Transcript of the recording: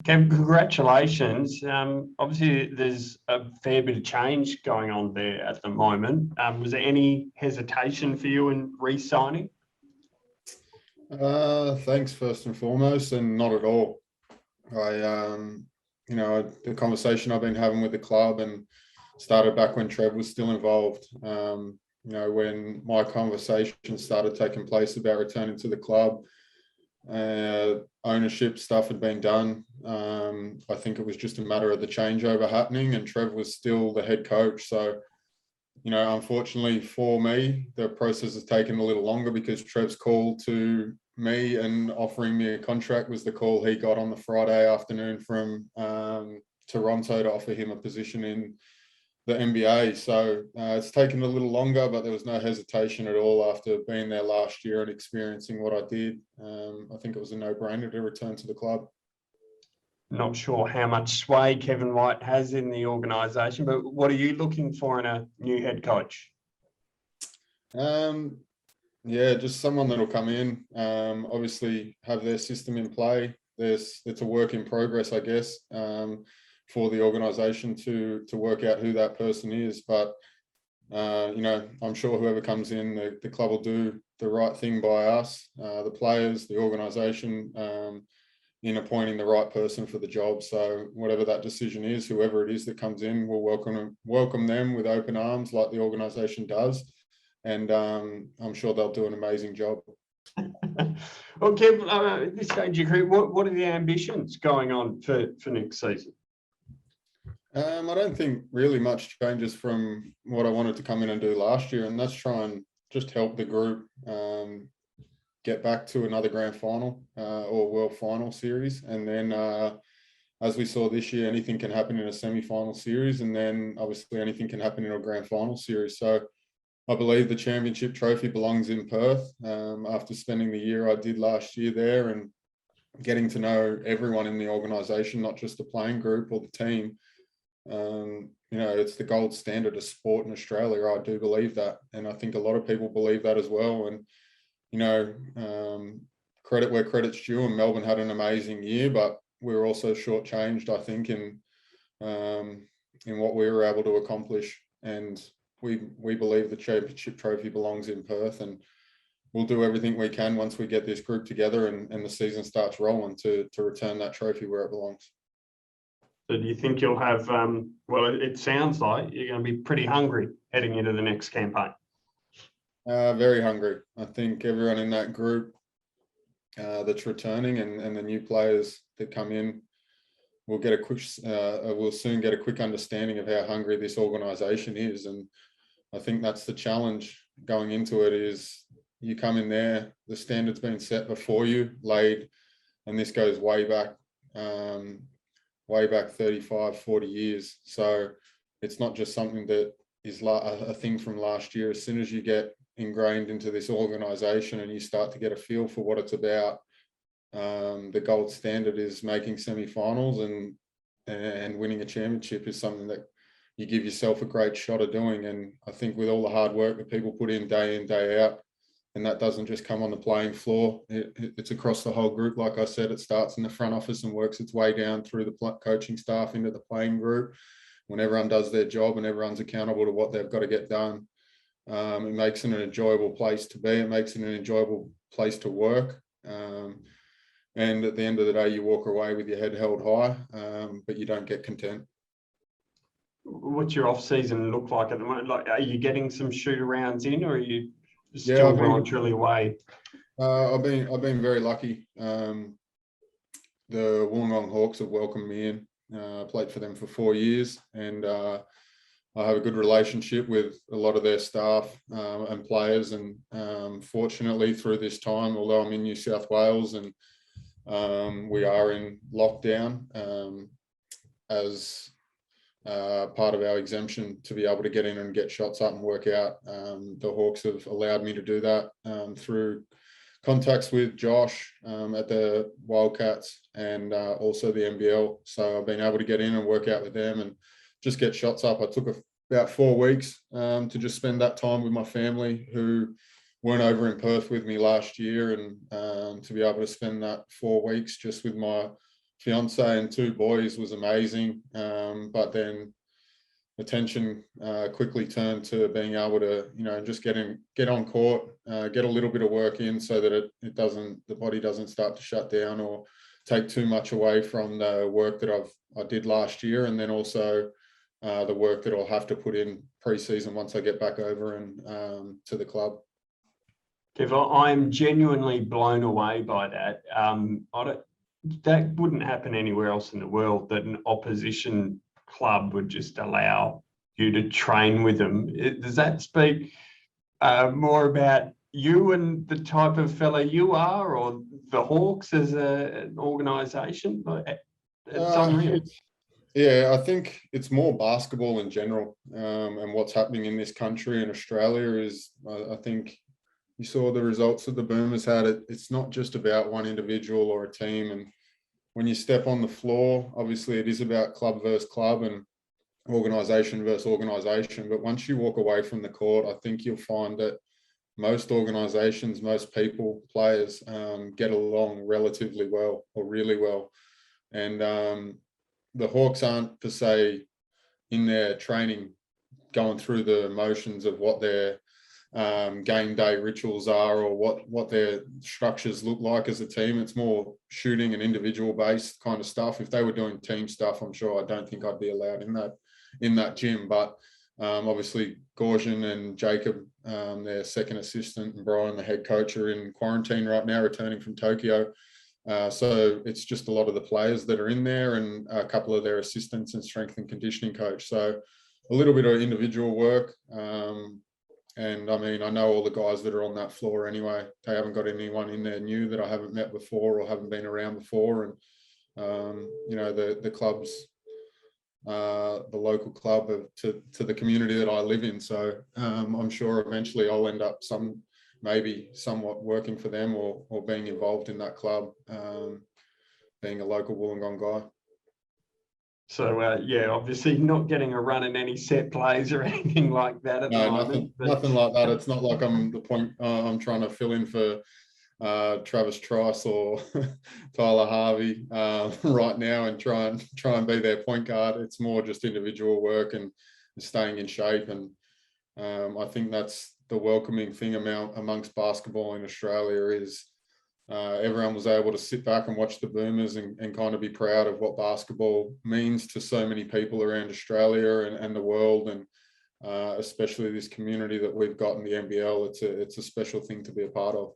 Kev, congratulations. Obviously, there's a fair bit of change going on there at the moment. Was there any hesitation for you in re-signing? Thanks first and foremost, and not at all. The conversation I've been having with the club and started back when Trev was still involved. When my conversation started taking place about returning to the club, ownership stuff had been done. I think it was just a matter of the changeover happening, and Trev was still the head coach. So, unfortunately for me, the process has taken a little longer because Trev's call to me and offering me a contract was the call he got on the Friday afternoon from Toronto to offer him a position in the NBA. So it's taken a little longer, but there was no hesitation at all after being there last year and experiencing what I did. I think it was a no-brainer to return to the club. Not sure how much sway Kevin White has in the organisation, but what are you looking for in a new head coach? Just someone that'll come in, obviously have their system in play. It's a work in progress, I guess, for the organisation to work out who that person is. But, I'm sure whoever comes in, the club will do the right thing by us, the players, the organisation, in appointing the right person for the job. So whatever that decision is, whoever it is that comes in, we'll welcome them with open arms like the organisation does. And I'm sure they'll do an amazing job. Well, Kev, at this stage of your career, what are the ambitions going on for next season? I don't think really much changes from what I wanted to come in and do last year, and that's try and just help the group get back to another grand final or world final series. And then as we saw this year, anything can happen in a semi-final series, and then obviously anything can happen in a grand final series. So I believe the championship trophy belongs in Perth. After spending the year I did last year there and getting to know everyone in the organisation, not just the playing group or the team, it's the gold standard of sport in Australia. I do believe that. And I think a lot of people believe that as well. And, credit where credit's due, and Melbourne had an amazing year, but we were also shortchanged, I think, in what we were able to accomplish. And we believe the championship trophy belongs in Perth, and we'll do everything we can once we get this group together and the season starts rolling to return that trophy where it belongs. So do you think you'll have, it sounds like you're going to be pretty hungry heading into the next campaign? Very hungry. I think everyone in that group that's returning and the new players that come in will soon get a quick understanding of how hungry this organisation is. And I think that's the challenge going into it is you come in there, the standard's been set before you, laid, and this goes way back 35, 40 years. So it's not just something that is a thing from last year. As soon as you get ingrained into this organisation and you start to get a feel for what it's about, the gold standard is making semi-finals and winning a championship is something that you give yourself a great shot at doing. And I think with all the hard work that people put in, day out, and that doesn't just come on the playing floor, it's across the whole group. Like I said, it starts in the front office and works its way down through the coaching staff into the playing group. When everyone does their job and everyone's accountable to what they've got to get done, it makes it an enjoyable place to be. It makes it an enjoyable place to work. And at the end of the day, you walk away with your head held high, but you don't get content. What's your off-season look like at the moment? Like, are you getting some shoot-arounds in, or are you still voluntarily away? I've been very lucky. The Wollongong Hawks have welcomed me in. I played for them for 4 years, and I have a good relationship with a lot of their staff and players. And fortunately, through this time, although I'm in New South Wales and we are in lockdown as part of our exemption to be able to get in and get shots up and work out, the Hawks have allowed me to do that through contacts with Josh at the Wildcats and also the NBL. So I've been able to get in and work out with them and just get shots up. I took about 4 weeks to just spend that time with my family who weren't over in Perth with me last year, and to be able to spend that 4 weeks just with my fiance and 2 boys was amazing. But then attention quickly turned to being able to, just get on court, get a little bit of work in so that the body doesn't start to shut down or take too much away from the work that I did last year. And then also the work that I'll have to put in pre-season once I get back over and to the club. Kev, I'm genuinely blown away by that. That wouldn't happen anywhere else in the world, that an opposition club would just allow you to train with them. Does that speak more about you and the type of fella you are, or the Hawks as an organisation? It's unreal. Yeah, I think it's more basketball in general, and what's happening in this country and Australia is, I think you saw the results that the Boomers had. It's not just about one individual or a team. And when you step on the floor, obviously it is about club versus club and organisation versus organisation. But once you walk away from the court, I think you'll find that most organisations, most people, players get along relatively well or really well. And the Hawks aren't per se in their training going through the motions of what their game day rituals are or what their structures look like as a team. It's more shooting and individual based kind of stuff. If they were doing team stuff, I'm sure I don't think I'd be allowed in that gym. But obviously Gorgian and Jacob, their second assistant, and Brian, the head coach, are in quarantine right now, returning from Tokyo. So it's just a lot of the players that are in there and a couple of their assistants and strength and conditioning coach. So a little bit of individual work. And I mean, I know all the guys that are on that floor anyway. They haven't got anyone in there new that I haven't met before or haven't been around before. And, the clubs, the local club to the community that I live in. So I'm sure eventually I'll end up maybe somewhat working for them or being involved in that club, being a local Wollongong guy. So, obviously not getting a run in any set plays or anything like that at the moment. Nothing like that. It's not like I'm trying to fill in for Travis Trice or Tyler Harvey right now and try and be their point guard. It's more just individual work and staying in shape. And I think that's the welcoming thing amongst basketball in Australia is everyone was able to sit back and watch the Boomers and kind of be proud of what basketball means to so many people around Australia and the world, and especially this community that we've got in the NBL. It's a special thing to be a part of.